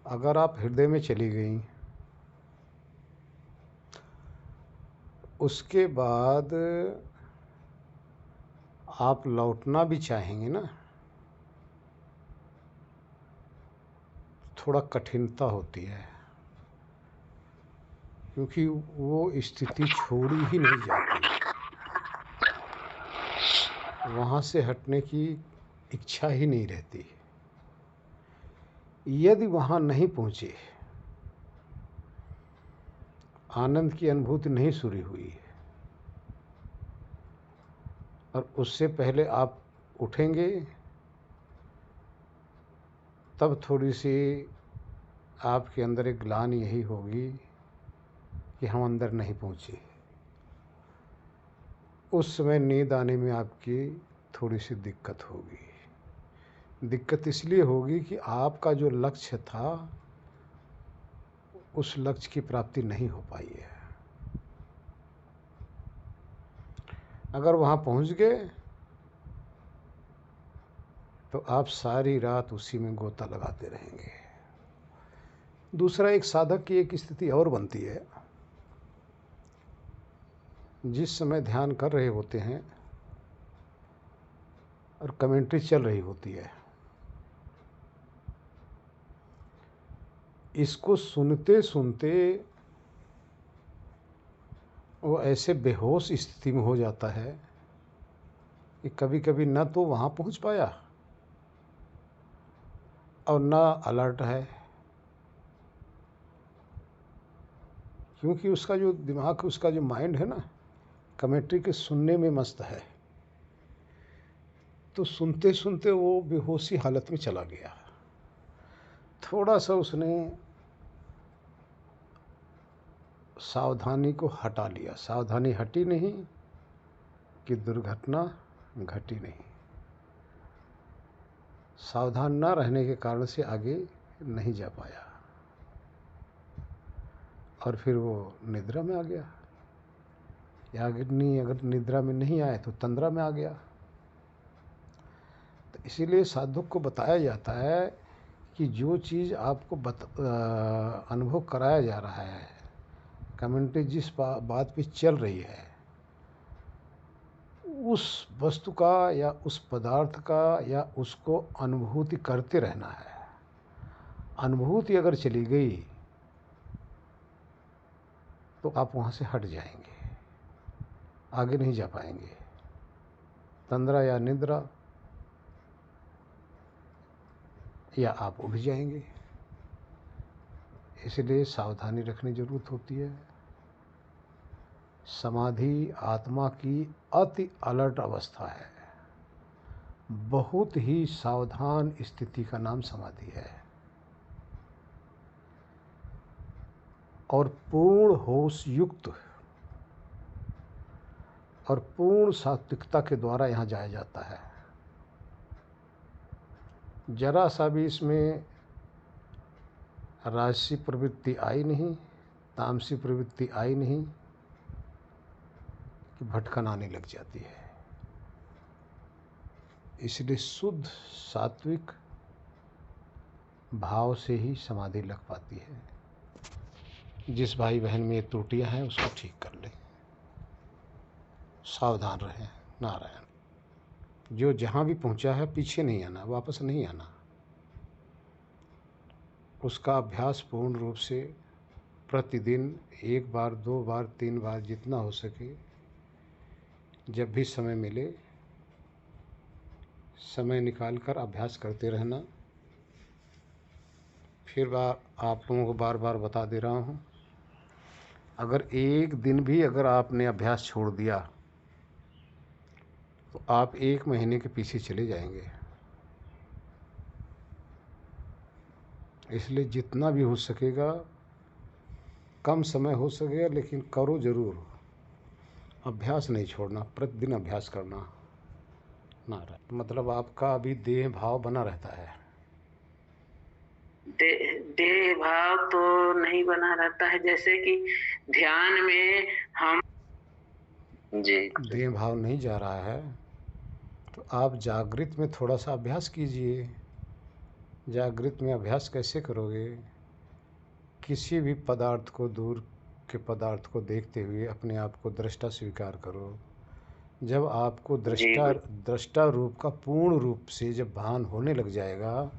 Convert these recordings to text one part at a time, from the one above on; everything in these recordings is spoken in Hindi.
अगर आप हृदय में चली गई, उसके बाद आप लौटना भी चाहेंगे ना, थोड़ा कठिनता होती है, क्योंकि वो स्थिति छोड़ी ही नहीं जाती, वहाँ से हटने की इच्छा ही नहीं रहती। यदि वहाँ नहीं पहुँचे, आनंद की अनुभूति नहीं शुरू हुई, और उससे पहले आप उठेंगे, तब थोड़ी सी आपके अंदर एक ग्लानि यही होगी कि हम अंदर नहीं पहुँचे। उस समय नींद आने में आपकी थोड़ी सी दिक्कत होगी। दिक्कत इसलिए होगी कि आपका जो लक्ष्य था, उस लक्ष्य की प्राप्ति नहीं हो पाई है। अगर वहाँ पहुँच गए तो आप सारी रात उसी में गोता लगाते रहेंगे। दूसरा, एक साधक की एक स्थिति और बनती है, जिस समय ध्यान कर रहे होते हैं और कमेंट्री चल रही होती है, इसको सुनते सुनते वो ऐसे बेहोश स्थिति में हो जाता है कि कभी कभी न तो वहाँ पहुँच पाया और न अलर्ट है, क्योंकि उसका जो दिमाग, उसका जो माइंड है ना, कमेंट्री के सुनने में मस्त है। तो सुनते सुनते वो बेहोशी हालत में चला गया। थोड़ा सा उसने सावधानी को हटा लिया, सावधानी हटी नहीं कि दुर्घटना घटी नहीं। सावधान न रहने के कारण से आगे नहीं जा पाया, और फिर वो निद्रा में आ गया, या अगर निद्रा में नहीं आए तो तंद्रा में आ गया। तो इसीलिए साधक को बताया जाता है कि जो चीज़ आपको अनुभव कराया जा रहा है, कमेंट्री जिस बात पे चल रही है, उस वस्तु का या उस पदार्थ का या उसको अनुभूति करते रहना है। अनुभूति अगर चली गई तो आप वहाँ से हट जाएंगे, आगे नहीं जा पाएंगे। तंद्रा या निद्रा, या आप उठ जाएंगे। इसलिए सावधानी रखने की जरूरत होती है। समाधि आत्मा की अति अलर्ट अवस्था है। बहुत ही सावधान स्थिति का नाम समाधि है, और पूर्ण होश युक्त और पूर्ण सात्विकता के द्वारा यहाँ जाया जाता है। जरा सा भी इसमें राजसी प्रवृत्ति आई नहीं, तामसी प्रवृत्ति आई नहीं कि भटकन आने लग जाती है। इसलिए शुद्ध सात्विक भाव से ही समाधि लग पाती है। जिस भाई बहन में ये त्रुटियां हैं उसको ठीक कर लें। सावधान रहें, नारायण। जो जहाँ भी पहुँचा है पीछे नहीं आना, वापस नहीं आना। उसका अभ्यास पूर्ण रूप से प्रतिदिन 1 बार 2 बार 3 बार जितना हो सके, जब भी समय मिले, समय निकाल कर अभ्यास करते रहना। फिर आप लोगों को बार बार बता दे रहा हूँ, अगर एक दिन भी अगर आपने अभ्यास छोड़ दिया तो आप 1 महीने के पीछे चले जाएंगे। इसलिए जितना भी हो सकेगा, कम समय हो सकेगा, लेकिन करो ज़रूर। अभ्यास नहीं छोड़ना, प्रतिदिन अभ्यास करना। नारायण। मतलब आपका अभी देह भाव बना रहता है। देह भाव तो नहीं बना रहता है, जैसे कि ध्यान में हम जी देह भाव नहीं जा रहा है तो आप जागृत में थोड़ा सा अभ्यास कीजिए। जागृत में अभ्यास कैसे करोगे? किसी भी पदार्थ को, दूर के पदार्थ को देखते हुए अपने आप को दृष्टा स्वीकार करो। जब आपको दृष्टा रूप का पूर्ण रूप से जब भान होने लग जाएगा,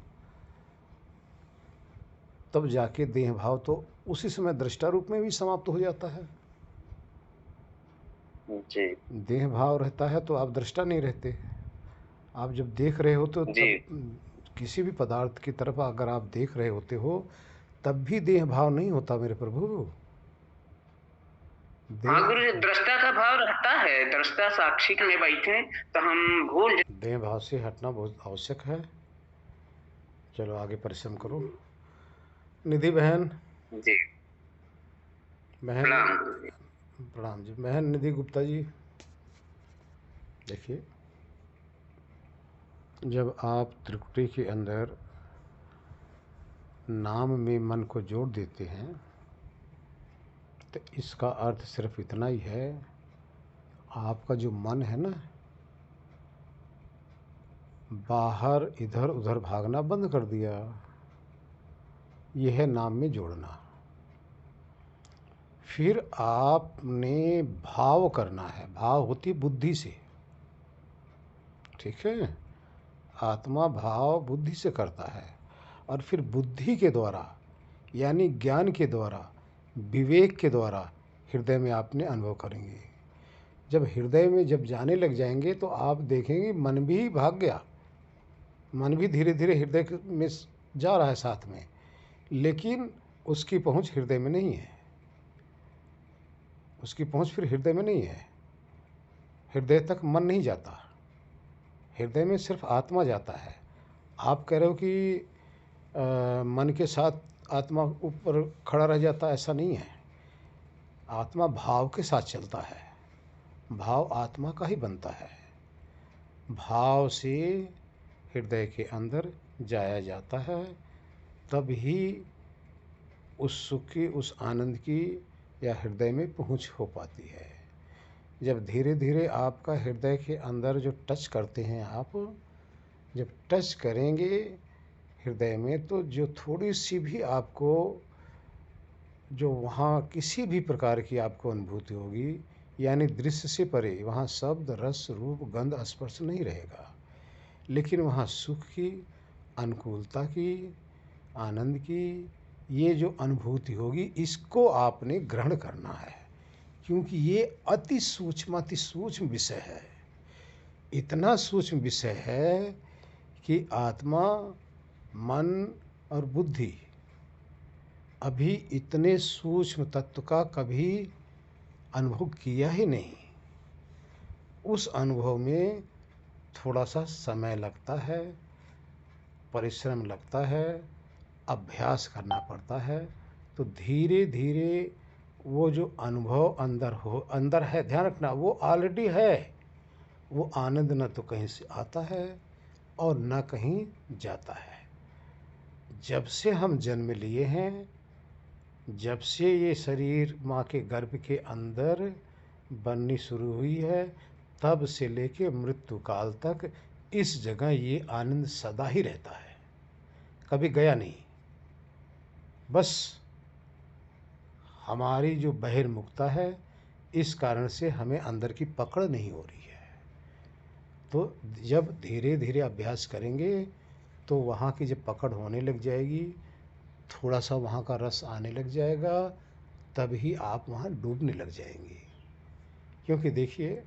तब जाके देह भाव तो उसी समय दृष्टा रूप में भी समाप्त हो जाता है। जी देह भाव रहता है तो आप दृष्टा नहीं रहते। आप जब देख रहे हो तो तब किसी भी पदार्थ की तरफ अगर आप देख रहे होते हो तब भी देह भाव नहीं होता मेरे प्रभु। हाँ गुरु जी, दृष्टा का भाव रहता है। दृष्टा साक्षी में बैठे तो हम भूल देह भाव से हटना बहुत आवश्यक है। चलो आगे परिश्रम करो। निधि बहन जी बहन प्रणाम जी। बहन निधि गुप्ता जी, देखिए, जब आप त्रिकुटी के अंदर नाम में मन को जोड़ देते हैं तो इसका अर्थ सिर्फ इतना ही है, आपका जो मन है ना, बाहर इधर उधर भागना बंद कर दिया। यह है नाम में जोड़ना। फिर आपने भाव करना है। भाव होती बुद्धि से, ठीक है। आत्मा भाव बुद्धि से करता है और फिर बुद्धि के द्वारा यानी ज्ञान के द्वारा, विवेक के द्वारा हृदय में आपने अनुभव करेंगे। जब हृदय में जब जाने लग जाएंगे तो आप देखेंगे मन भी भाग गया। मन भी धीरे धीरे हृदय में जा रहा है साथ में, लेकिन उसकी पहुंच हृदय में नहीं है। उसकी पहुंच फिर हृदय में नहीं है। हृदय तक मन नहीं जाता, हृदय में सिर्फ आत्मा जाता है। आप कह रहे हो कि मन के साथ आत्मा ऊपर खड़ा रह जाता, ऐसा नहीं है। आत्मा भाव के साथ चलता है। भाव आत्मा का ही बनता है। भाव से हृदय के अंदर जाया जाता है, तब ही उस सुख की, उस आनंद की या हृदय में पहुंच हो पाती है। जब धीरे धीरे आपका हृदय के अंदर जो टच करते हैं आप, जब टच करेंगे हृदय में, तो जो थोड़ी सी भी आपको, जो वहाँ किसी भी प्रकार की आपको अनुभूति होगी, यानी दृश्य से परे, वहाँ शब्द रस रूप गंध स्पर्श नहीं रहेगा, लेकिन वहाँ सुख की, अनुकूलता की, आनंद की, ये जो अनुभूति होगी, इसको आपने ग्रहण करना है। क्योंकि ये अति सूक्ष्म विषय है। इतना सूक्ष्म विषय है कि आत्मा, मन और बुद्धि अभी इतने सूक्ष्म तत्व का कभी अनुभव किया ही नहीं। उस अनुभव में थोड़ा सा समय लगता है, परिश्रम लगता है, अभ्यास करना पड़ता है। तो धीरे धीरे वो जो अनुभव अंदर है, ध्यान रखना, वो ऑलरेडी है। वो आनंद न तो कहीं से आता है और न कहीं जाता है। जब से हम जन्म लिए हैं, जब से ये शरीर माँ के गर्भ के अंदर बननी शुरू हुई है, तब से लेके मृत्यु काल तक इस जगह ये आनंद सदा ही रहता है, कभी गया नहीं। बस हमारी जो बहिर्मुखता है, इस कारण से हमें अंदर की पकड़ नहीं हो रही है। तो जब धीरे धीरे अभ्यास करेंगे तो वहाँ की जब पकड़ होने लग जाएगी, थोड़ा सा वहाँ का रस आने लग जाएगा, तभी आप वहाँ डूबने लग जाएंगे। क्योंकि देखिए,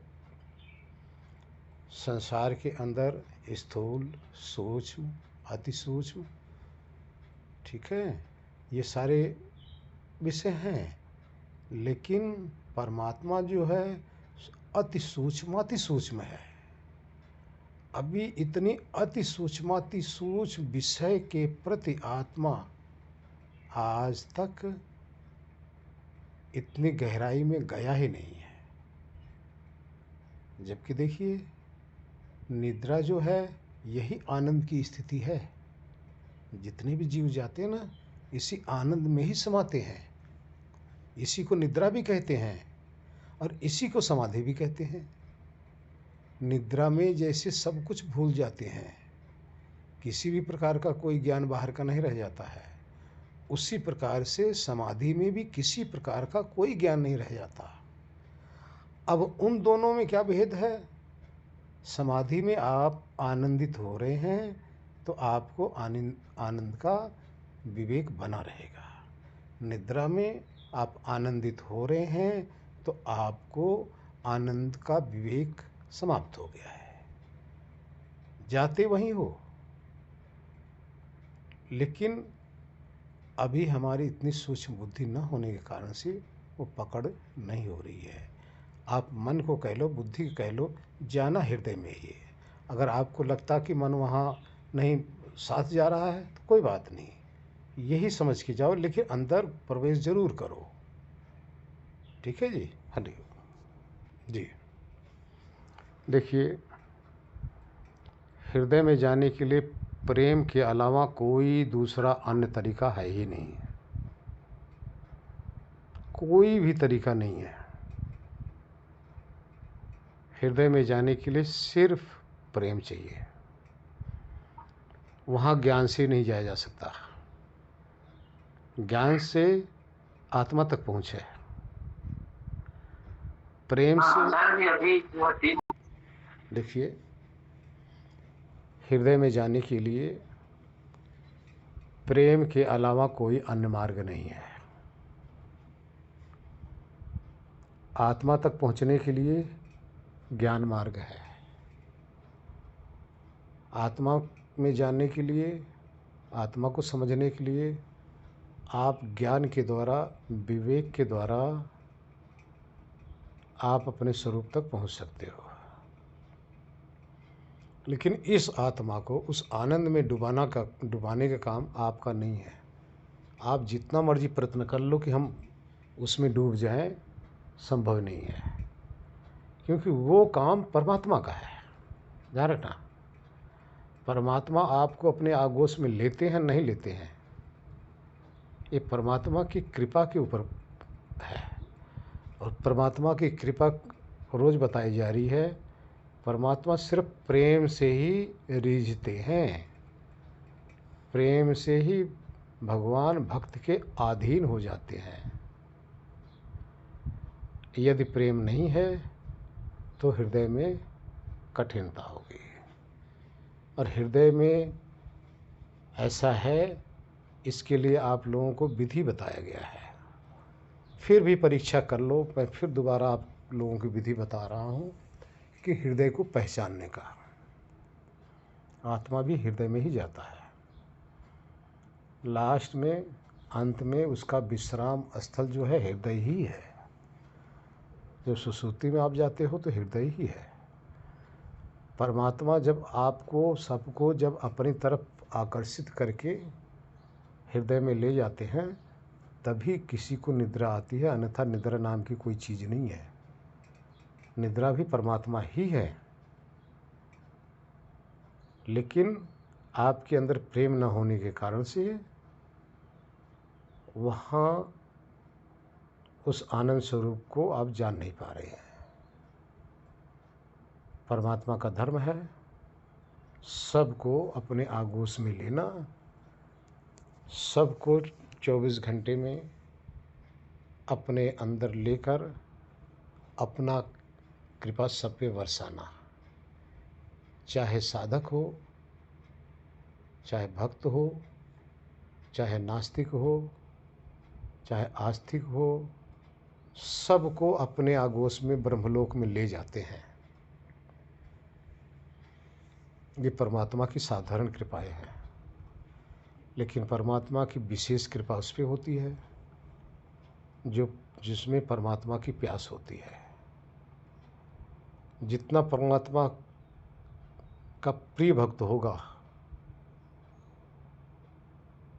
संसार के अंदर स्थूल, सूक्ष्म, अति सूक्ष्म, ठीक है, ये सारे विषय हैं, लेकिन परमात्मा जो है अति सूक्ष्म है। अभी इतनी अति सूक्ष्म विषय के प्रति आत्मा आज तक इतनी गहराई में गया ही नहीं है। जबकि देखिए, निद्रा जो है यही आनंद की स्थिति है। जितने भी जीव जाते हैं ना, इसी आनंद में ही समाते हैं। इसी को निद्रा भी कहते हैं और इसी को समाधि भी कहते हैं। निद्रा में जैसे सब कुछ भूल जाते हैं, किसी भी प्रकार का कोई ज्ञान बाहर का नहीं रह जाता है, उसी प्रकार से समाधि में भी किसी प्रकार का कोई ज्ञान नहीं रह जाता। अब उन दोनों में क्या भेद है? समाधि में आप आनंदित हो रहे हैं तो आपको आनंद का विवेक बना रहेगा। निद्रा में आप आनंदित हो रहे हैं तो आपको आनंद का विवेक समाप्त हो गया है, जाते वहीं हो। लेकिन अभी हमारी इतनी सूक्ष्म बुद्धि न होने के कारण से वो पकड़ नहीं हो रही है। आप मन को कह लो, बुद्धि को कह लो, जाना हृदय में ही है। अगर आपको लगता कि मन वहाँ नहीं साथ जा रहा है तो कोई बात नहीं, यही समझ के जाओ, लेकिन अंदर प्रवेश जरूर करो। ठीक है जी? हरि जी। देखिए, हृदय में जाने के लिए प्रेम के अलावा कोई दूसरा अन्य तरीका है ही नहीं, कोई भी तरीका नहीं है। हृदय में जाने के लिए सिर्फ प्रेम चाहिए। वहाँ ज्ञान से नहीं जाया जा सकता। ज्ञान से आत्मा तक पहुँचे, प्रेम से। देखिए, हृदय में जाने के लिए प्रेम के अलावा कोई अन्य मार्ग नहीं है। आत्मा तक पहुँचने के लिए ज्ञान मार्ग है। आत्मा में जानने के लिए, आत्मा को समझने के लिए आप ज्ञान के द्वारा, विवेक के द्वारा आप अपने स्वरूप तक पहुंच सकते हो। लेकिन इस आत्मा को उस आनंद में डुबाने का काम आपका नहीं है। आप जितना मर्जी प्रयत्न कर लो कि हम उसमें डूब जाएं, संभव नहीं है, क्योंकि वो काम परमात्मा का है। ध्यान रखना, परमात्मा आपको अपने आगोश में लेते हैं नहीं लेते हैं, ये परमात्मा की कृपा के ऊपर है। और परमात्मा की कृपा रोज़ बताई जा रही है। परमात्मा सिर्फ प्रेम से ही रीझते हैं, प्रेम से ही भगवान भक्त के अधीन हो जाते हैं। यदि प्रेम नहीं है तो हृदय में कठिनता होगी। और हृदय में ऐसा है, इसके लिए आप लोगों को विधि बताया गया है। फिर भी परीक्षा कर लो, मैं फिर दोबारा आप लोगों की विधि बता रहा हूँ कि हृदय को पहचानने का। आत्मा भी हृदय में ही जाता है। लास्ट में, अंत में उसका विश्राम स्थल जो है हृदय ही है। जब सुसुप्ति में आप जाते हो तो हृदय ही है। परमात्मा जब आपको सबको जब अपनी तरफ आकर्षित करके हृदय में ले जाते हैं तभी किसी को निद्रा आती है, अन्यथा निद्रा नाम की कोई चीज़ नहीं है। निद्रा भी परमात्मा ही है, लेकिन आपके अंदर प्रेम न होने के कारण से वहाँ उस आनंद स्वरूप को आप जान नहीं पा रहे हैं। परमात्मा का धर्म है सबको अपने आगोश में लेना, सबको 24 घंटे में अपने अंदर लेकर अपना कृपा सब पे बरसाना। चाहे साधक हो, चाहे भक्त हो, चाहे नास्तिक हो, चाहे आस्तिक हो, सबको अपने आगोश में ब्रह्मलोक में ले जाते हैं। ये परमात्मा की साधारण कृपाएं हैं, लेकिन परमात्मा की विशेष कृपा उस पर होती है जिसमें परमात्मा की प्यास होती है। जितना परमात्मा का प्रिय भक्त होगा,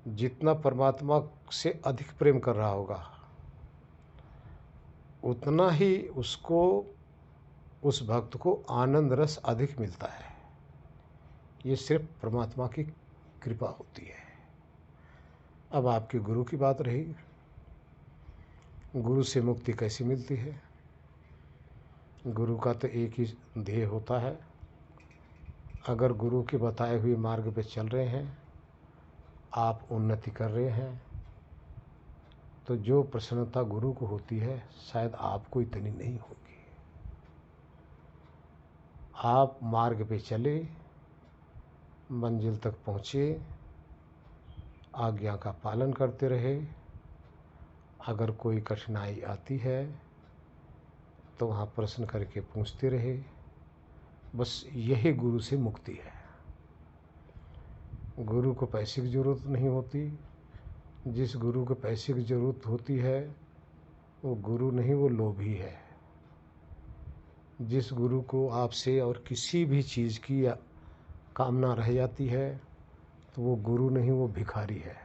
जितना परमात्मा से अधिक प्रेम कर रहा होगा, उतना ही उसको, उस भक्त को आनंद रस अधिक मिलता है। ये सिर्फ परमात्मा की कृपा होती है। अब आपके गुरु की बात रही। गुरु से मुक्ति कैसे मिलती है? गुरु का तो एक ही ध्येय होता है। अगर गुरु के बताए हुए मार्ग पे चल रहे हैं, आप उन्नति कर रहे हैं, तो जो प्रसन्नता गुरु को होती है शायद आपको इतनी नहीं होगी। आप मार्ग पे चले, मंजिल तक पहुँचे, आज्ञा का पालन करते रहे। अगर कोई कठिनाई आती है तो वहाँ प्रश्न करके पूछते रहे। बस यही गुरु से मुक्ति है। गुरु को पैसे की ज़रूरत नहीं होती। जिस गुरु को पैसे की ज़रूरत होती है वो गुरु नहीं, वो लोभी है। जिस गुरु को आपसे और किसी भी चीज़ की कामना रह जाती है तो वो गुरु नहीं, वो भिखारी है।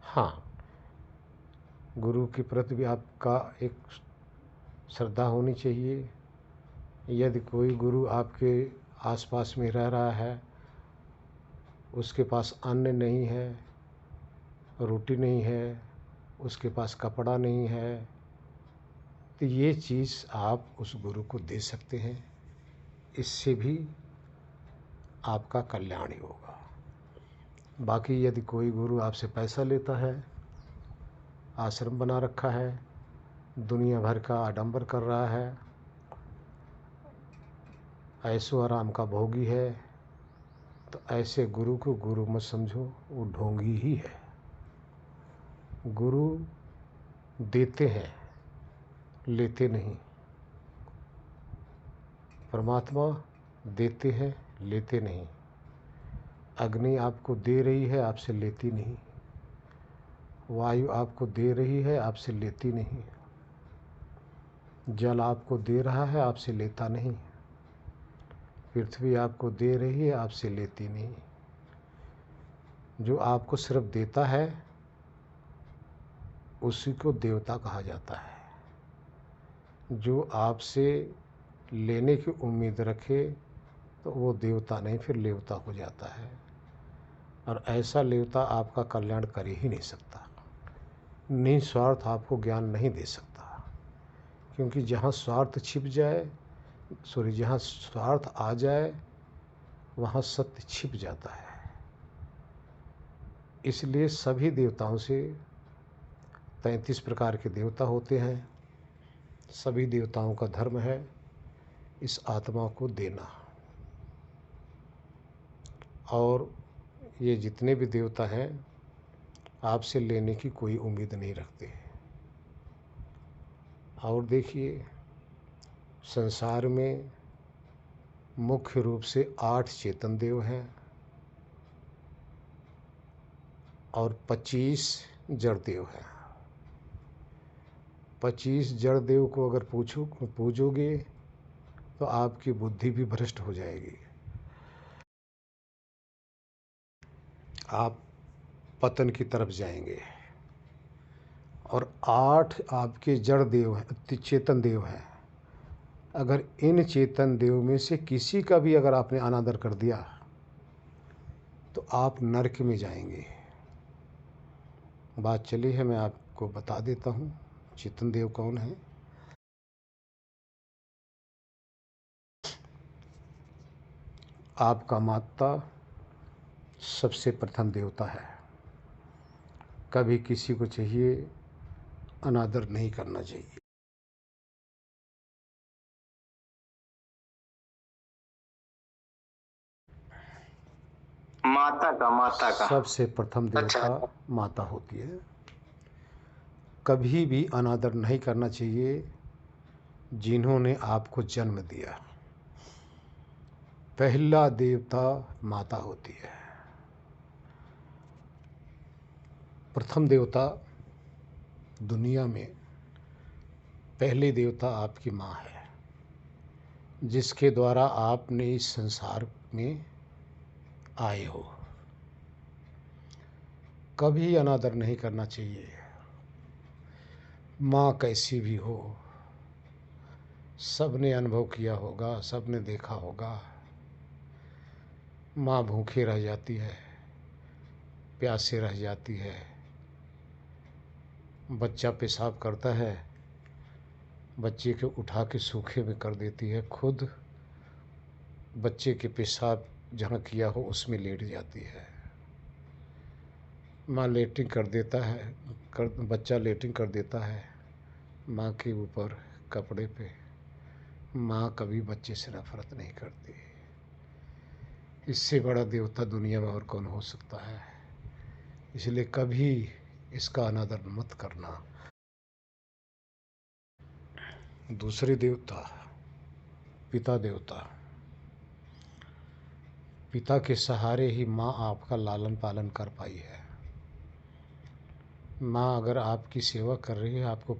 हाँ, गुरु के प्रति भी आपका एक श्रद्धा होनी चाहिए। यदि कोई गुरु आपके आसपास में रह रहा है, उसके पास अन्न नहीं है, रोटी नहीं है, उसके पास कपड़ा नहीं है, तो ये चीज़ आप उस गुरु को दे सकते हैं। इससे भी आपका कल्याण ही होगा। बाकी यदि कोई गुरु आपसे पैसा लेता है, आश्रम बना रखा है, दुनिया भर का आडंबर कर रहा है, ऐशो आराम का भोगी है, तो ऐसे गुरु को गुरु मत समझो, वो ढोंगी ही है। गुरु देते हैं, लेते नहीं। परमात्मा देते हैं, लेते नहीं। अग्नि आपको दे रही है, आपसे लेती नहीं। वायु आपको दे रही है, आपसे लेती नहीं। जल आपको दे रहा है, आपसे लेता नहीं। पृथ्वी आपको दे रही है, आपसे लेती नहीं। जो आपको सिर्फ देता है उसी को देवता कहा जाता है। जो आपसे लेने की उम्मीद रखे तो वो देवता नहीं, फिर लेवता हो जाता है। और ऐसा लेवता आपका कल्याण कर ही नहीं सकता। निस्वार्थ आपको ज्ञान नहीं दे सकता। क्योंकि जहाँ स्वार्थ छिप जाए, जहाँ स्वार्थ आ जाए वहाँ सत्य छिप जाता है। इसलिए सभी देवताओं से 33 प्रकार के देवता होते हैं। सभी देवताओं का धर्म है इस आत्मा को देना। और ये जितने भी देवता हैं आपसे लेने की कोई उम्मीद नहीं रखते। और देखिए, संसार में मुख्य रूप से 8 चेतन देव हैं और 25 जड़ देव हैं। 25 जड़ देव को अगर पूजोगे तो आपकी बुद्धि भी भ्रष्ट हो जाएगी। आप पतन की तरफ जाएंगे। और 8 आपके जड़ देव हैं, चेतन देव हैं। अगर इन चेतन देव में से किसी का भी अगर आपने अनादर कर दिया तो आप नरक में जाएंगे। बात चली है, मैं आपको बता देता हूँ चेतन देव कौन है। आपका माता सबसे प्रथम देवता है। कभी किसी को चाहिए अनादर नहीं करना चाहिए। माता का सबसे प्रथम देवता माता होती है। कभी भी अनादर नहीं करना चाहिए जिन्होंने आपको जन्म दिया। पहला देवता माता होती है। प्रथम देवता दुनिया में पहले देवता आपकी माँ है, जिसके द्वारा आपने इस संसार में आए हो। कभी अनादर नहीं करना चाहिए। माँ कैसी भी हो, सबने अनुभव किया होगा, सबने देखा होगा। माँ भूखी रह जाती है, प्यासे रह जाती है। बच्चा पेशाब करता है, बच्चे को उठा के सूखे में कर देती है, खुद बच्चे के पेशाब जहाँ किया हो उसमें लेट जाती है। माँ लेटिंग कर देता है, बच्चा लेटिंग कर देता है माँ के ऊपर कपड़े पे, माँ कभी बच्चे से नफरत नहीं करती। इससे बड़ा देवता दुनिया में और कौन हो सकता है। इसलिए कभी इसका अनादर मत करना। दूसरे देवता, पिता देवता। पिता के सहारे ही माँ आपका लालन पालन कर पाई है। माँ अगर आपकी सेवा कर रही है, आपको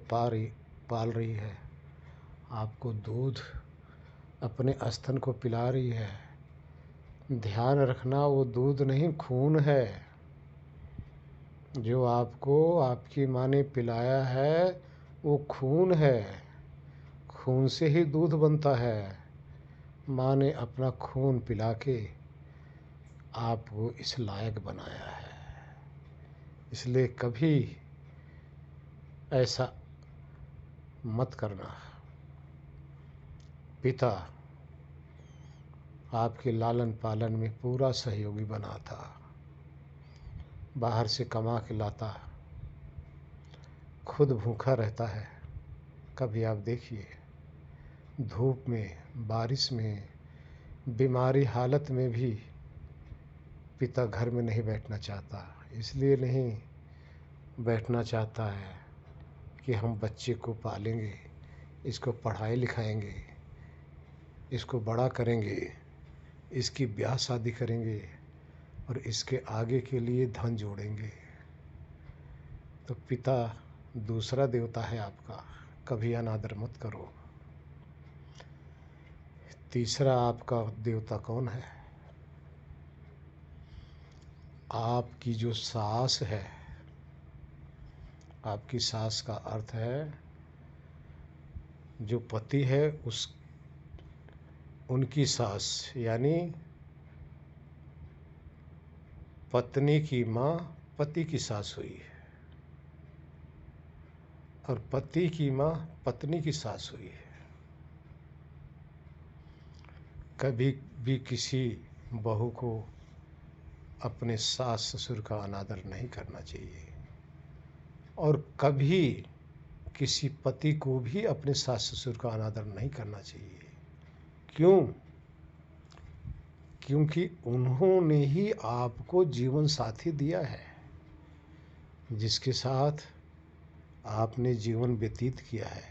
पाल रही है, आपको दूध अपने स्तन को पिला रही है, ध्यान रखना वो दूध नहीं खून है। जो आपको आपकी माँ ने पिलाया है वो खून है। खून से ही दूध बनता है। माँ ने अपना खून पिला के आपको इस लायक बनाया है। इसलिए कभी ऐसा मत करना। पिता आपके लालन पालन में पूरा सहयोगी बना था, बाहर से कमा के लाता, खुद भूखा रहता है। कभी आप देखिए, धूप में, बारिश में, बीमारी हालत में भी पिता घर में नहीं बैठना चाहता। इसलिए नहीं बैठना चाहता है कि हम बच्चे को पालेंगे, इसको पढ़ाई लिखाएंगे, इसको बड़ा करेंगे, इसकी ब्याह शादी करेंगे और इसके आगे के लिए धन जोड़ेंगे। तो पिता दूसरा देवता है आपका, कभी अनादर मत करो। तीसरा आपका देवता कौन है? आपकी जो सास है। आपकी सास का अर्थ है जो पति है उनकी सास, यानी पत्नी की माँ पति की सास हुई और पति की माँ पत्नी की सास हुई है। कभी भी किसी बहू को अपने सास ससुर का अनादर नहीं करना चाहिए और कभी किसी पति को भी अपने सास ससुर का अनादर नहीं करना चाहिए। क्यों? क्योंकि उन्होंने ही आपको जीवन साथी दिया है, जिसके साथ आपने जीवन व्यतीत किया है।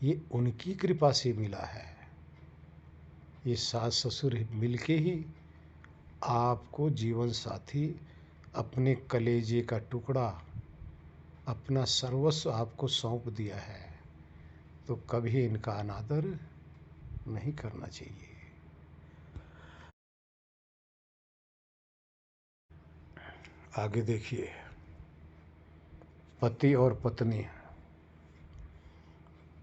ये उनकी कृपा से मिला है। ये सास ससुर मिलके ही आपको जीवन साथी, अपने कलेजे का टुकड़ा, अपना सर्वस्व आपको सौंप दिया है। तो कभी इनका अनादर नहीं करना चाहिए। आगे देखिए, पति और पत्नी।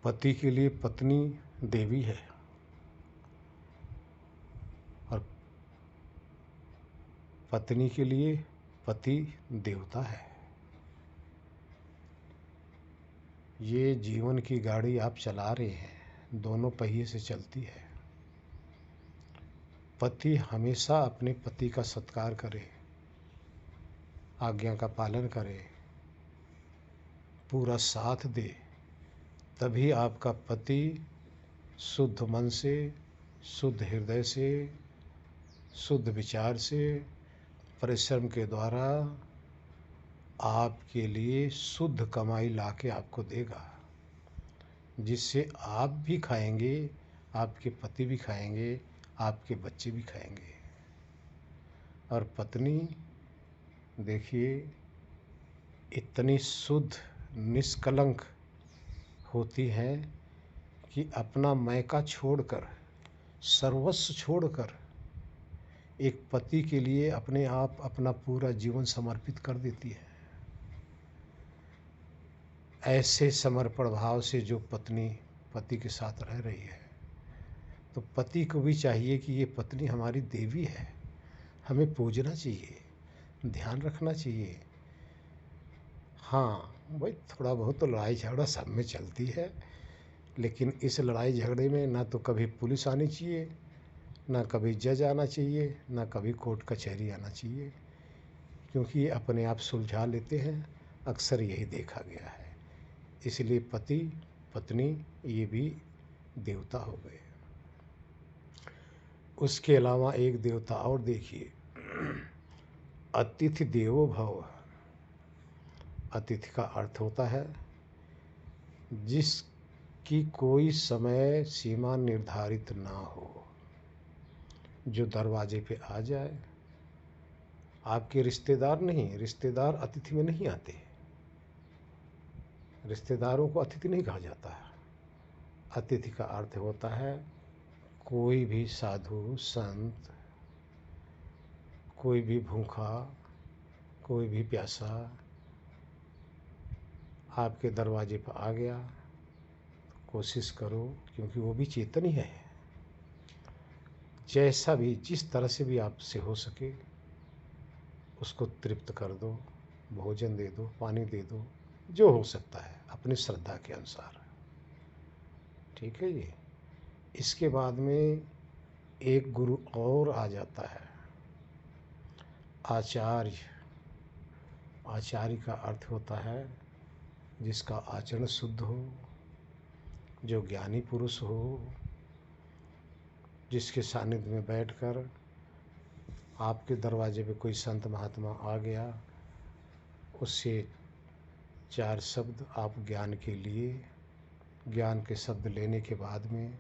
पति के लिए पत्नी देवी है और पत्नी के लिए पति देवता है। ये जीवन की गाड़ी आप चला रहे हैं, दोनों पहिए से चलती है। पति हमेशा अपने पति का सत्कार करे, आज्ञा का पालन करे, पूरा साथ दे, तभी आपका पति शुद्ध मन से, शुद्ध हृदय से, शुद्ध विचार से, परिश्रम के द्वारा आपके लिए शुद्ध कमाई ला के आपको देगा, जिससे आप भी खाएंगे, आपके पति भी खाएंगे, आपके बच्चे भी खाएंगे। और पत्नी देखिए, इतनी शुद्ध निष्कलंक होती है कि अपना मैका छोड़कर, सर्वस्व छोड़कर एक पति के लिए अपने आप अपना पूरा जीवन समर्पित कर देती है। ऐसे समर्पण भाव से जो पत्नी पति के साथ रह रही है, तो पति को भी चाहिए कि ये पत्नी हमारी देवी है, हमें पूजना चाहिए, ध्यान रखना चाहिए। हाँ भाई, थोड़ा बहुत तो लड़ाई झगड़ा सब में चलती है, लेकिन इस लड़ाई झगड़े में ना तो कभी पुलिस आनी चाहिए, ना कभी जज आना चाहिए, ना कभी कोर्ट कचहरी आना चाहिए। क्योंकि ये अपने आप सुलझा लेते हैं, अक्सर यही देखा गया है। इसलिए पति पत्नी ये भी देवता हो गए। उसके अलावा एक देवता और देखिए, अतिथि देवो भव। अतिथि का अर्थ होता है जिसकी कोई समय सीमा निर्धारित ना हो, जो दरवाजे पे आ जाए। आपके रिश्तेदार नहीं, रिश्तेदार अतिथि में नहीं आते, रिश्तेदारों को अतिथि नहीं कहा जाता है। अतिथि का अर्थ होता है कोई भी साधु संत, कोई भी भूखा, कोई भी प्यासा आपके दरवाजे पर आ गया, तो कोशिश करो, क्योंकि वो भी चेतन ही है, जैसा भी जिस तरह से भी आपसे हो सके उसको तृप्त कर दो, भोजन दे दो, पानी दे दो, जो हो सकता है अपनी श्रद्धा के अनुसार। ठीक है जी। इसके बाद में एक गुरु और आ जाता है, आचार्य। आचार्य का अर्थ होता है जिसका आचरण शुद्ध हो, जो ज्ञानी पुरुष हो, जिसके सानिध्य में बैठकर आपके दरवाजे पे कोई संत महात्मा आ गया, उससे 4 शब्द आप ज्ञान के लिए, ज्ञान के शब्द लेने के बाद में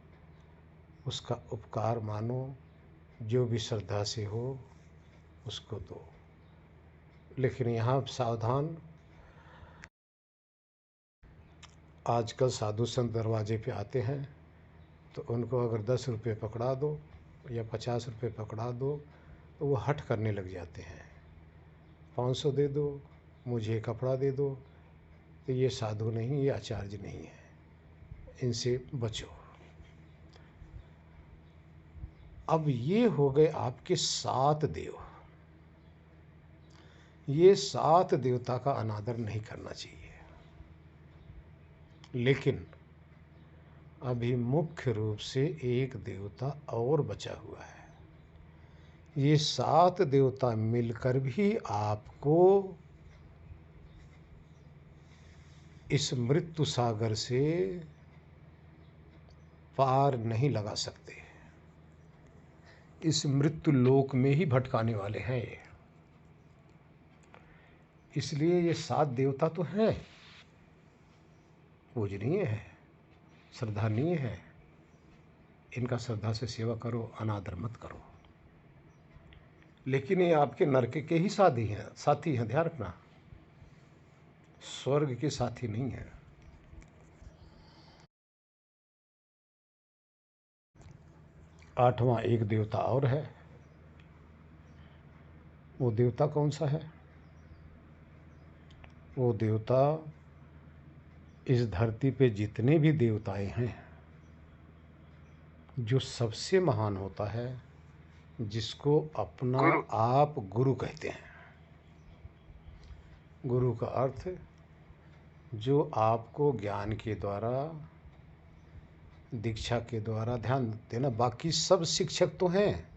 उसका उपकार मानो, जो भी श्रद्धा से हो उसको दो। लेकिन यहाँ सावधान, आजकल साधु संत दरवाजे पे आते हैं तो उनको अगर 10 रुपये पकड़ा दो या 50 रुपये पकड़ा दो तो वो हट करने लग जाते हैं। 500 दे दो, मुझे कपड़ा दे दो, तो ये साधु नहीं, ये आचार्य नहीं है, इनसे बचो। अब ये हो गए आपके 7 देव। ये 7 देवता का अनादर नहीं करना चाहिए। लेकिन अभी मुख्य रूप से एक देवता और बचा हुआ है। ये 7 देवता मिलकर भी आपको इस मृत्यु सागर से पार नहीं लगा सकते। इस मृत्यु लोक में ही भटकाने वाले हैं ये। इसलिए ये 7 देवता तो हैं, पूजनीय है, श्रद्धानीय है, इनका श्रद्धा से सेवा करो, अनादर मत करो। लेकिन ये आपके नरक के ही साथी हैं, ध्यान रखना, स्वर्ग के साथी नहीं है। आठवां एक देवता और है। वो देवता कौन सा है? वो देवता इस धरती पे जितने भी देवताएं हैं, जो सबसे महान होता है, जिसको अपना आप गुरु कहते हैं। गुरु का अर्थ जो आपको ज्ञान के द्वारा, दीक्षा के द्वारा, ध्यान देना, बाकी सब शिक्षक तो हैं,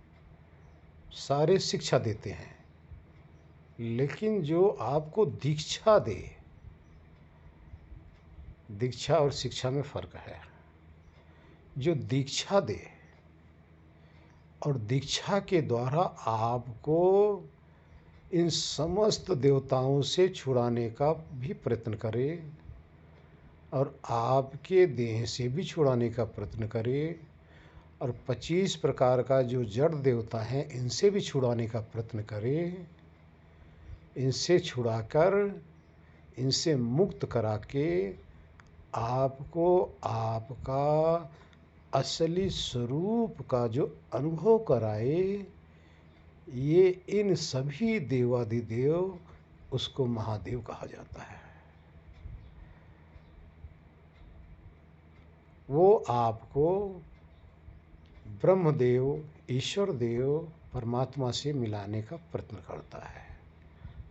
सारे शिक्षा देते हैं, लेकिन जो आपको दीक्षा दे, दीक्षा और शिक्षा में फ़र्क है। जो दीक्षा दे और दीक्षा के द्वारा आपको इन समस्त देवताओं से छुड़ाने का भी प्रयत्न करे और आपके देह से भी छुड़ाने का प्रयत्न करे, और 25 प्रकार का जो जड़ देवता हैं इनसे भी छुड़ाने का प्रयत्न करे, इनसे छुड़ाकर इनसे मुक्त करा के आपको आपका असली स्वरूप का जो अनुभव कराए, ये इन सभी देवाधिदेव, उसको महादेव कहा जाता है। वो आपको ब्रह्मदेव, ईश्वर देव, परमात्मा से मिलाने का प्रयत्न करता है।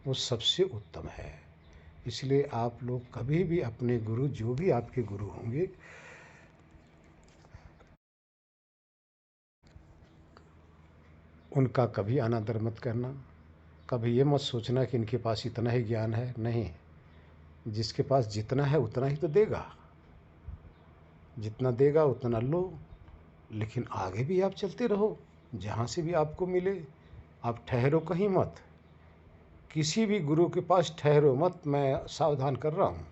वो सबसे उत्तम है। इसलिए आप लोग कभी भी अपने गुरु, जो भी आपके गुरु होंगे, उनका कभी अनादर मत करना, कभी ये मत सोचना कि इनके पास इतना ही ज्ञान है, नहीं। जिसके पास जितना है उतना ही तो देगा, जितना देगा उतना लो। लेकिन आगे भी आप चलते रहो, जहाँ से भी आपको मिले। आप ठहरो कहीं मत, किसी भी गुरु के पास ठहरो मत। मैं सावधान कर रहा हूँ।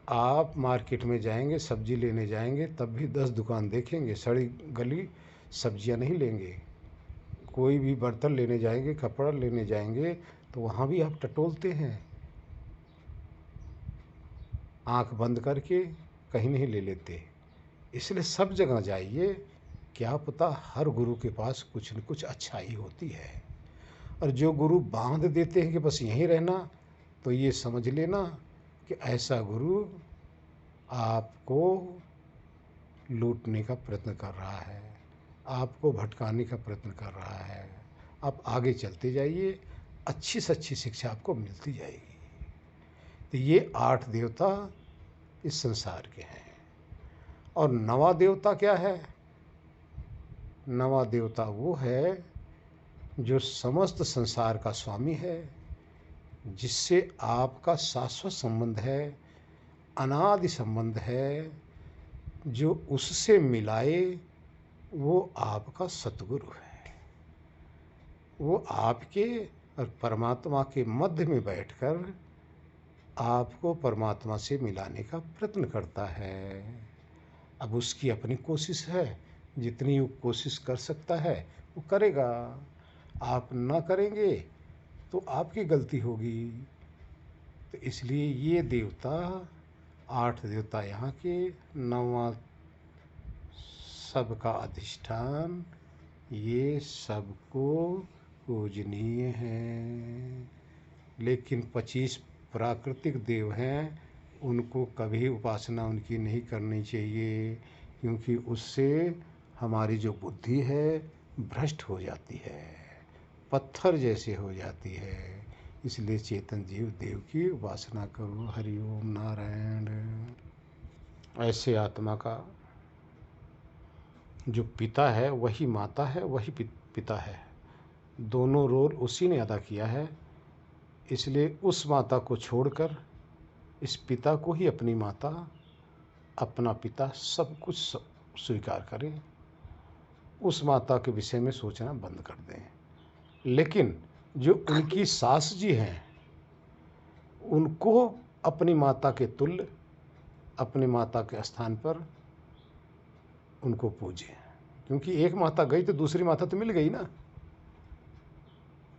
आप मार्केट में जाएंगे, सब्जी लेने जाएंगे, तब भी 10 दुकान देखेंगे, सड़ी गली सब्जियां नहीं लेंगे। कोई भी बर्तन लेने जाएंगे, कपड़ा लेने जाएंगे, तो वहाँ भी आप टटोलते हैं, आंख बंद करके कहीं नहीं ले लेते। इसलिए सब जगह जाइए, क्या पता हर गुरु के पास कुछ न कुछ अच्छाई होती है। और जो गुरु बांध देते हैं कि बस यहीं रहना, तो ये समझ लेना कि ऐसा गुरु आपको लूटने का प्रयत्न कर रहा है, आपको भटकाने का प्रयत्न कर रहा है। आप आगे चलते जाइए, अच्छी से अच्छी शिक्षा आपको मिलती जाएगी। तो ये 8 देवता इस संसार के हैं। और नवा देवता क्या है? नवा देवता वो है जो समस्त संसार का स्वामी है, जिससे आपका शाश्वत संबंध है, अनादि संबंध है। जो उससे मिलाए वो आपका सतगुरु है। वो आपके और परमात्मा के मध्य में बैठकर आपको परमात्मा से मिलाने का प्रयत्न करता है। अब उसकी अपनी कोशिश है, जितनी वो कोशिश कर सकता है वो करेगा। आप ना करेंगे तो आपकी गलती होगी। तो इसलिए ये देवता, 8 देवता यहाँ के, 9वां सबका अधिष्ठान, ये सबको पूजनीय है। लेकिन 25 प्राकृतिक देव हैं, उनको कभी उपासना उनकी नहीं करनी चाहिए, क्योंकि उससे हमारी जो बुद्धि है भ्रष्ट हो जाती है, पत्थर जैसे हो जाती है। इसलिए चेतन जीव देव की उपासना करो। हरि ओम नारायण। ऐसे आत्मा का जो पिता है वही माता है, वही पिता है, दोनों रोल उसी ने अदा किया है। इसलिए उस माता को छोड़कर इस पिता को ही अपनी माता, अपना पिता सब कुछ स्वीकार करें। उस माता के विषय में सोचना बंद कर दें। लेकिन जो उनकी सास जी हैं, उनको अपनी माता के तुल्य, अपनी माता के स्थान पर उनको पूजें। क्योंकि एक माता गई तो दूसरी माता तो मिल गई ना।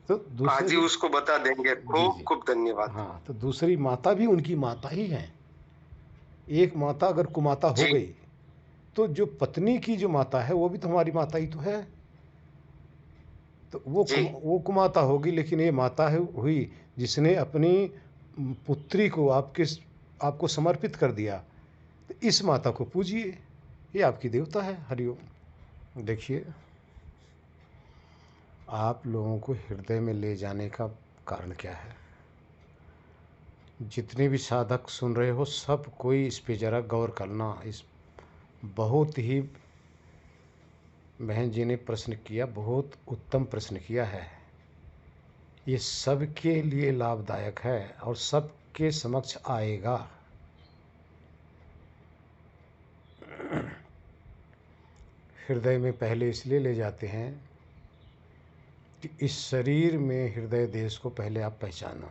तो आज ही उसको बता देंगे। खूब खूब धन्यवाद। हाँ, तो दूसरी माता भी उनकी माता ही है। एक माता अगर कुमाता हो गई तो जो पत्नी की जो माता है वो भी तो हमारी माता ही तो है। तो वो कुमाता होगी, लेकिन ये माता है हुई जिसने अपनी पुत्री को आपको समर्पित कर दिया। तो इस माता को पूजिए, ये आपकी देवता है। हरिओम। देखिए, आप लोगों को हृदय में ले जाने का कारण क्या है? जितने भी साधक सुन रहे हो, सब कोई इस पे ज़रा गौर करना। इस बहुत ही बहन जी ने प्रश्न किया, बहुत उत्तम प्रश्न किया है। ये सबके लिए लाभदायक है और सबके समक्ष आएगा। हृदय में पहले इसलिए ले जाते हैं कि इस शरीर में हृदय देश को पहले आप पहचानो।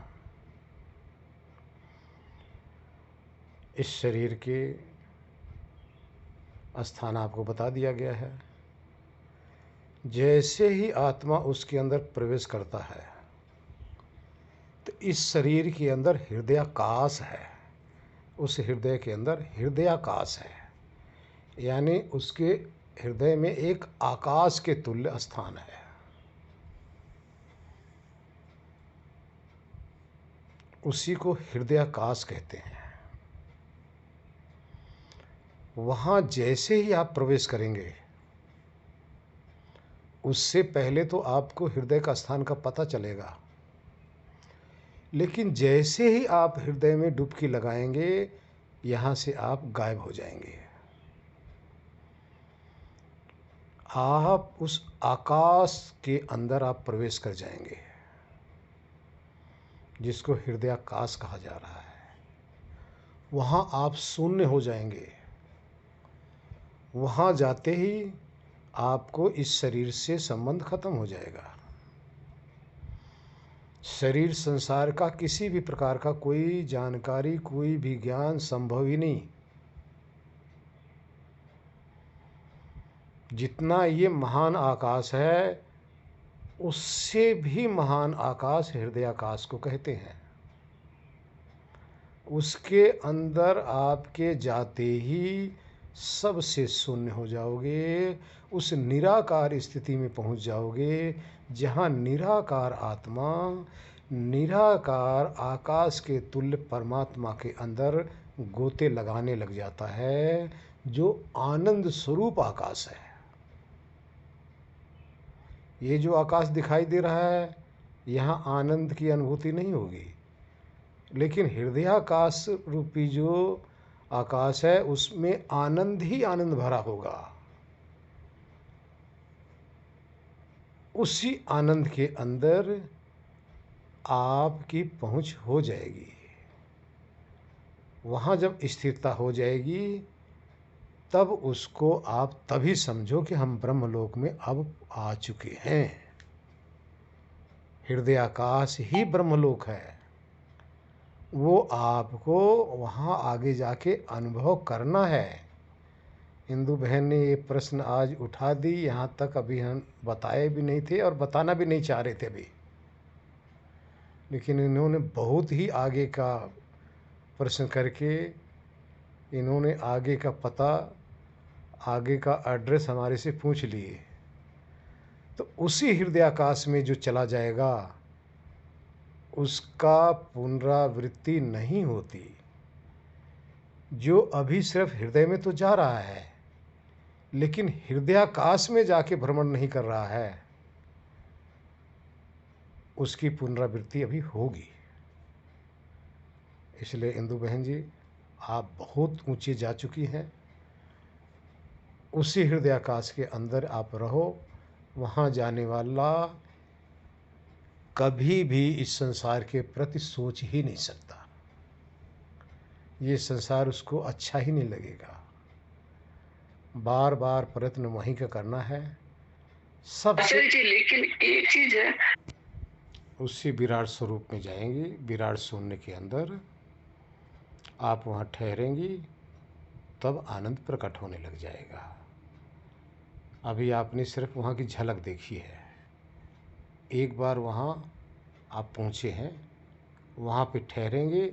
इस शरीर के स्थान आपको बता दिया गया है। जैसे ही आत्मा उसके अंदर प्रवेश करता है तो इस शरीर के अंदर हृदयाकाश है। उस हृदय के अंदर हृदयाकाश है, यानी उसके हृदय में एक आकाश के तुल्य स्थान है। उसी को हृदयाकाश कहते हैं। वहाँ जैसे ही आप प्रवेश करेंगे, उससे पहले तो आपको हृदय का स्थान का पता चलेगा, लेकिन जैसे ही आप हृदय में डुबकी लगाएंगे, यहाँ से आप गायब हो जाएंगे। आप उस आकाश के अंदर आप प्रवेश कर जाएंगे, जिसको हृदयाकाश कहा जा रहा है। वहाँ आप शून्य हो जाएंगे। वहाँ जाते ही आपको इस शरीर से संबंध खत्म हो जाएगा। शरीर संसार का किसी भी प्रकार का कोई जानकारी, कोई भी ज्ञान संभव ही नहीं। जितना ये महान आकाश है, उससे भी महान आकाश हृदयाकाश को कहते हैं। उसके अंदर आपके जाते ही सबसे शून्य हो जाओगे, उस निराकार स्थिति में पहुंच जाओगे, जहां निराकार आत्मा निराकार आकाश के तुल्य परमात्मा के अंदर गोते लगाने लग जाता है, जो आनंद स्वरूप आकाश है। ये जो आकाश दिखाई दे रहा है, यहाँ आनंद की अनुभूति नहीं होगी, लेकिन हृदयाकाश रूपी जो आकाश है, उसमें आनंद ही आनंद भरा होगा। उसी आनंद के अंदर आपकी पहुंच हो जाएगी। वहाँ जब स्थिरता हो जाएगी, तब उसको आप तभी समझो कि हम ब्रह्मलोक में अब आ चुके हैं। हृदयाकाश ही ब्रह्मलोक है। वो आपको वहाँ आगे जाके अनुभव करना है। हिंदू बहन ने ये प्रश्न आज उठा दी, यहाँ तक अभी हम बताए भी नहीं थे और बताना भी नहीं चाह रहे थे अभी, लेकिन इन्होंने बहुत ही आगे का प्रश्न करके इन्होंने आगे का पता, आगे का एड्रेस हमारे से पूछ लिए। तो उसी हृदयाकाश में जो चला जाएगा, उसका पुनरावृत्ति नहीं होती। जो अभी सिर्फ हृदय में तो जा रहा है, लेकिन हृदयाकाश में जाके भ्रमण नहीं कर रहा है, उसकी पुनरावृत्ति अभी होगी। इसलिए इंदु बहन जी, आप बहुत ऊंचे जा चुकी हैं। उसी हृदयाकाश के अंदर आप रहो। वहाँ जाने वाला कभी भी इस संसार के प्रति सोच ही नहीं सकता। ये संसार उसको अच्छा ही नहीं लगेगा। बार बार प्रयत्न वहीं का करना है। सबसे लेकिन एक चीज है, उसी विराट स्वरूप में जाएंगे। विराट शून्य के अंदर आप वहाँ ठहरेंगी, तब आनंद प्रकट होने लग जाएगा। अभी आपने सिर्फ वहाँ की झलक देखी है। एक बार वहाँ आप पहुँचे हैं, वहाँ पे ठहरेंगे,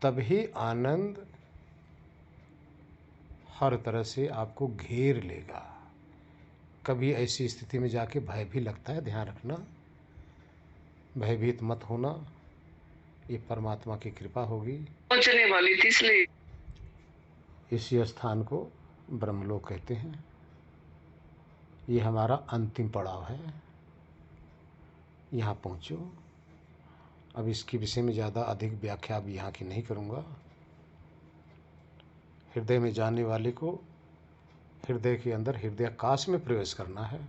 तभी आनंद हर तरह से आपको घेर लेगा। कभी ऐसी स्थिति में जाके भय भी लगता है, ध्यान रखना, भयभीत मत होना। ये परमात्मा की कृपा होगी। पहुंचने वाली थी, इसलिए इसी स्थान को ब्रह्मलोक कहते हैं। ये हमारा अंतिम पड़ाव है। यहाँ पहुँचो। अब इसके विषय में ज़्यादा अधिक व्याख्या अब यहाँ की नहीं करूँगा। हृदय में जाने वाले को हृदय के अंदर हृदयाकाश में प्रवेश करना है,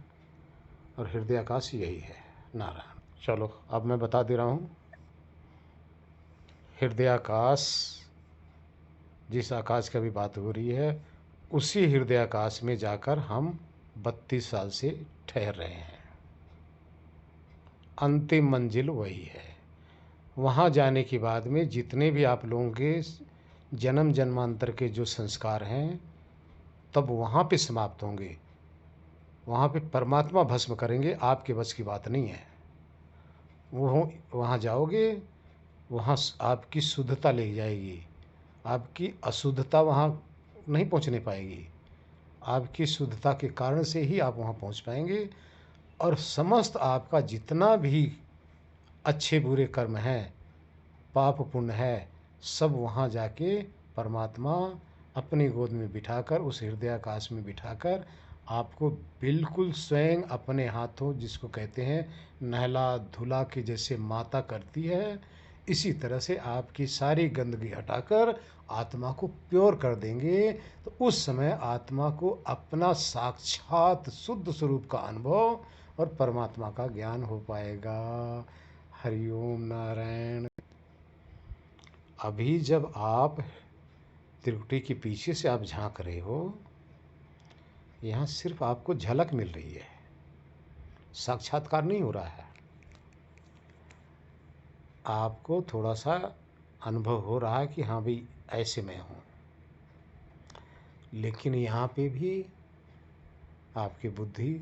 और हृदयाकाश यही है, नारायण। चलो अब मैं बता दे रहा हूँ। हृदयाकाश, जिस आकाश की अभी बात हो रही है, उसी हृदयाकाश में जाकर हम 32 साल से ठहर रहे हैं। अंतिम मंजिल वही है। वहाँ जाने के बाद में जितने भी आप लोगों के जन्म जन्मांतर के जो संस्कार हैं, तब वहाँ पे समाप्त होंगे। वहाँ पे परमात्मा भस्म करेंगे। आपके बस की बात नहीं है। वो वहाँ जाओगे, वहाँ आपकी शुद्धता ले जाएगी। आपकी अशुद्धता वहाँ नहीं पहुँचने पाएगी। आपकी शुद्धता के कारण से ही आप वहाँ पहुँच पाएंगे, और समस्त आपका जितना भी अच्छे बुरे कर्म हैं, पाप पुण्य है, सब वहाँ जाके परमात्मा अपनी गोद में बिठाकर, उस हृदयाकाश में बिठाकर आपको बिल्कुल स्वयं अपने हाथों, जिसको कहते हैं नहला धुला के जैसे माता करती है, इसी तरह से आपकी सारी गंदगी हटाकर आत्मा को प्योर कर देंगे, तो उस समय आत्मा को अपना साक्षात शुद्ध स्वरूप का अनुभव और परमात्मा का ज्ञान हो पाएगा। हरिओम नारायण। अभी जब आप त्रिकुटी के पीछे से आप झांक रहे हो, यहाँ सिर्फ आपको झलक मिल रही है, साक्षात्कार नहीं हो रहा है। आपको थोड़ा सा अनुभव हो रहा है कि हाँ भाई ऐसे मैं हूँ, लेकिन यहाँ पे भी आपकी बुद्धि,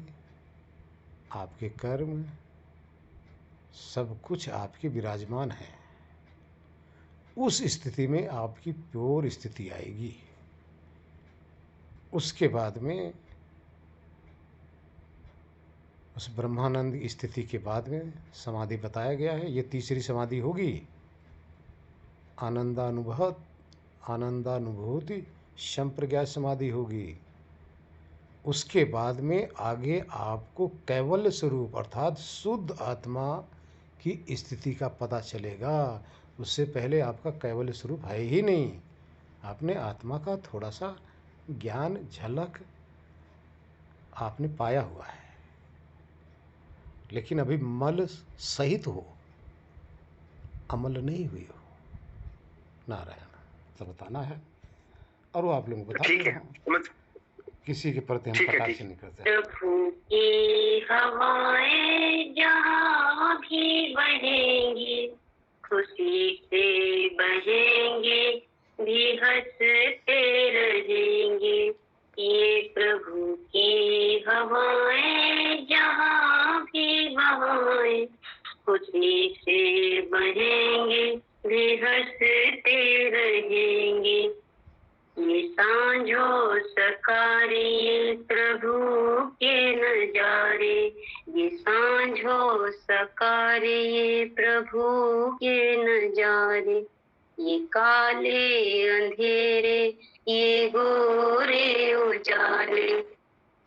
आपके कर्म, सब कुछ आपके विराजमान है। उस स्थिति में आपकी प्योर स्थिति आएगी। उसके बाद में उस ब्रह्मानंद स्थिति के बाद में समाधि बताया गया है, ये तीसरी समाधि होगी। आनंदानुभूति संप्रज्ञा समाधि होगी। उसके बाद में आगे आपको कैवल्य स्वरूप अर्थात शुद्ध आत्मा की स्थिति का पता चलेगा। उससे पहले आपका कैवल्य स्वरूप है ही नहीं। आपने आत्मा का थोड़ा सा ज्ञान, झलक आपने पाया हुआ है, लेकिन अभी मल सहित हो, अमल नहीं हुई हो। नारायण तो बताना है, और वो आप लोगों को ठीक बताते है, हैं। किसी के प्रति हम ठीक है, कटाक्ष ठीक। नहीं करते। प्रभु की हवाएं जहाँ भी बहेंगी, खुशी से बहेंगे, भी हंसते रहेंगे। ये प्रभु की हवाएं जहाँ भी बहें, खुशी से बहेंगे, भी हंसते रहेंगे। ये सांझो सकारे प्रभु के नजारे, ये सांझो सकारे प्रभु के नजारे। ये काले अंधेरे, ये गोरे उजाले,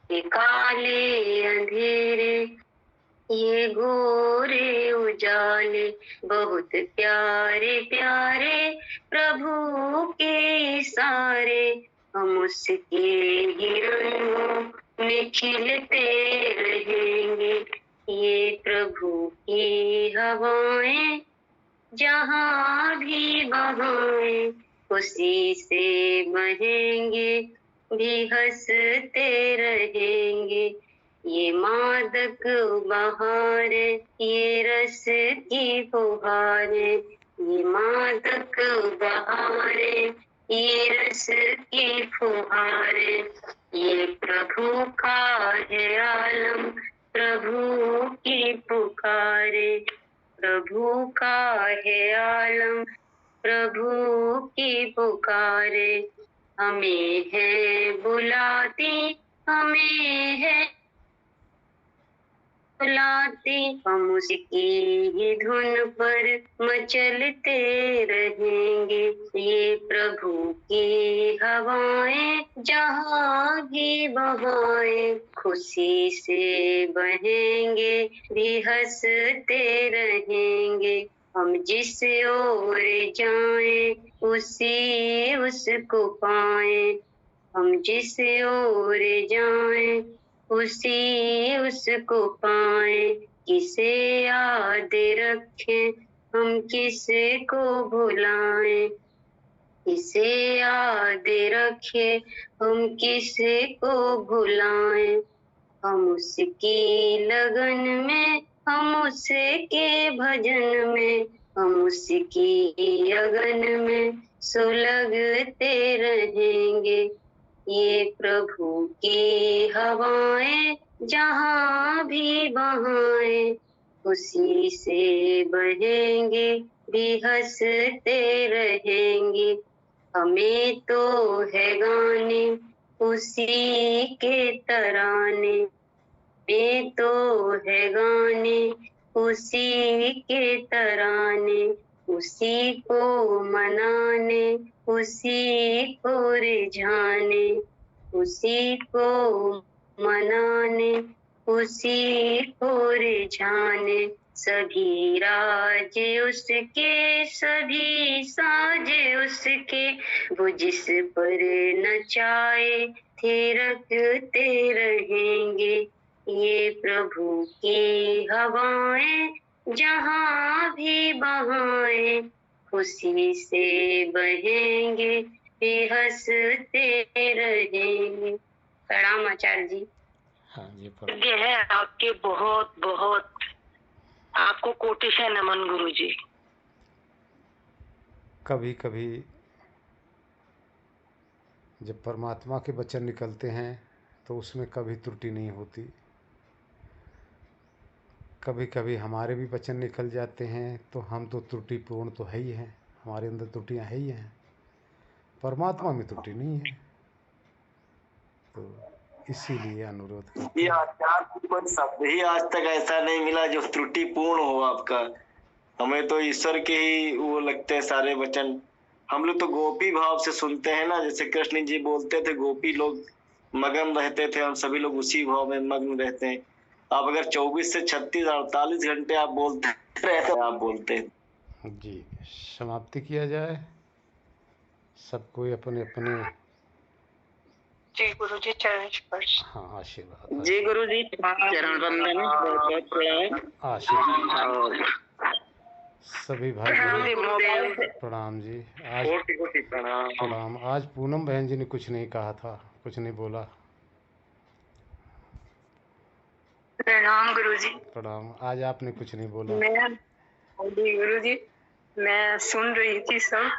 ये काले अंधेरे, ये गोरे उजाले, बहुत प्यारे प्यारे प्रभु के इशारे। हम उसके ही रंगों में खिलते रहेंगे। ये प्रभु की हवाएं जहाँ भी बहें, खुशी से बहेंगे, भी हंसते रहेंगे। ये मादक बहार, ये रस की फुहार, ये मादक बहार, ये रस की फुहार। ये प्रभु का है आलम, प्रभु की पुकारे, प्रभु का है आलम, प्रभु की पुकारे। हमें है बुलाती, हमें है बुलाती, हम उसकी ही धुन पर मचलते रहेंगे। ये प्रभु की हवाएं जहाँ भी बहें, खुशी से बहेंगे, भी हंसते रहेंगे। हम जिस ओर जाएं, उसी उसको पाएं। हम जिस ओर जाएं, उसी उसको पाएं। किसे याद रखें, हम किसे को भुलाएं। किसे याद रखें, हम किसे को भुलाएं। हम उसकी लगन में, हम उसके भजन में, हम उसकी अगन में सुलगते रहेंगे। ये प्रभु की हवाएं जहाँ भी बहें, खुशी से बहेंगे, भी हंसते रहेंगे। हमें तो है गाने उसी के तराने, हमें तो है गाने उसी के तराने। उसी को मनाने, उसी को रिझाने, उसी को मनाने, उसी को रिझाने। सभी राज उसके, सभी साज उसके, वो जिस पर नचाए थिरकते रहेंगे। ये प्रभु की हवाएं जहाँ भी बहाएं, खुशी से बहेंगे, भी हंसते रहेंगे। प्रणाम आचार्य जी। हाँ जी ये है आपके, बहुत बहुत आपको कोटि से नमन गुरु जी। कभी कभी जब परमात्मा के वचन निकलते हैं तो उसमें कभी त्रुटि नहीं होती। कभी कभी हमारे भी वचन निकल जाते हैं तो हम तो त्रुटिपूर्ण तो है ही हैं, हमारे अंदर त्रुटियां है ही हैं, परमात्मा में त्रुटि नहीं है। तो इसीलिए अनुरोध करते ये हैं। आचार्य की कोई शब्द ही आज तक ऐसा नहीं मिला जो त्रुटिपूर्ण हो आपका। हमें तो ईश्वर के ही वो लगते हैं सारे वचन। हम लोग तो गोपी भाव से सुनते हैं ना, जैसे कृष्ण जी बोलते थे, गोपी लोग मगन रहते थे, हम सभी लोग उसी भाव में मग्न रहते हैं। आप अगर 24 से 36 48 घंटे आप बोलते रहते, आप बोलते हैं। जी, समाप्ति किया जाए। सबको अपने अपने जी गुरु जी, चरण स्पर्श। हाँ आशीर्वाद। जी गुरु जी, चरण वंदन, बहुत बहुत प्रणाम। आशीर्वाद सभी भाई मोबाइल से प्रणाम जी। आज कोटि कोटि प्रणाम। प्रणाम। आज पूनम बहन जी ने कुछ नहीं कहा था, कुछ नहीं बोला। प्रणाम गुरु जी। प्रणाम। आज आपने कुछ नहीं बोला। जी गुरु जी, मैं सुन रही थी सब,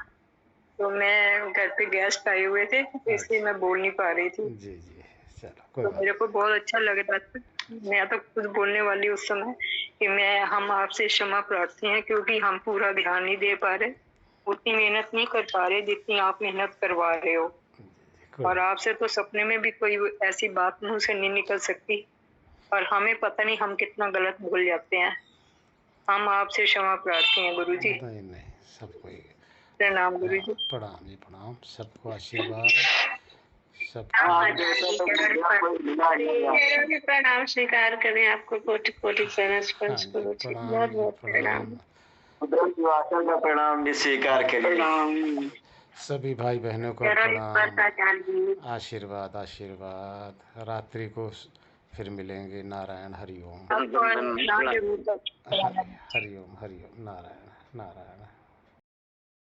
तो मैं घर पे गेस्ट आए हुए थे, इसलिए मैं बोल नहीं पा रही थी। जी जी, चलो कोई तो बात मेरे को बहुत अच्छा लग रहा था। मैं तो खुद बोलने वाली उस समय कि हम आपसे क्षमा प्रार्थी हैं, क्योंकि हम पूरा ध्यान नहीं दे पा रहे, उतनी मेहनत नहीं कर पा रहे जितनी आप मेहनत करवा रहे हो। कोई और आपसे तो सपने में भी कोई ऐसी बात मुंह से नहीं निकल सकती, और हमें पता नहीं हम कितना गलत भूल जाते हैं। हम आपसे क्षमा प्रार्थी हैं गुरु जी। नहीं नहीं, सबको प्रणाम गुरु जी। प्रणाम जी प्रणाम। सबको आशीर्वाद। सब प्रणाम स्वीकार करें, आपको कोटि कोटि चरण स्पर्श गुरु जी, प्रणाम बहुत जी बहुत प्रणाम। प्रणाम का प्रणाम भी स्वीकार करिए। प्रणाम। सभी भाई बहनों का चरण स्पर्श प्रणाम, आचार्य जी। आशीर्वाद आशीर्वाद। रात्रि को फिर मिलेंगे। नारायण हरिओम। आपको जरूर हरिओम हरिओम। नारायण नारायण।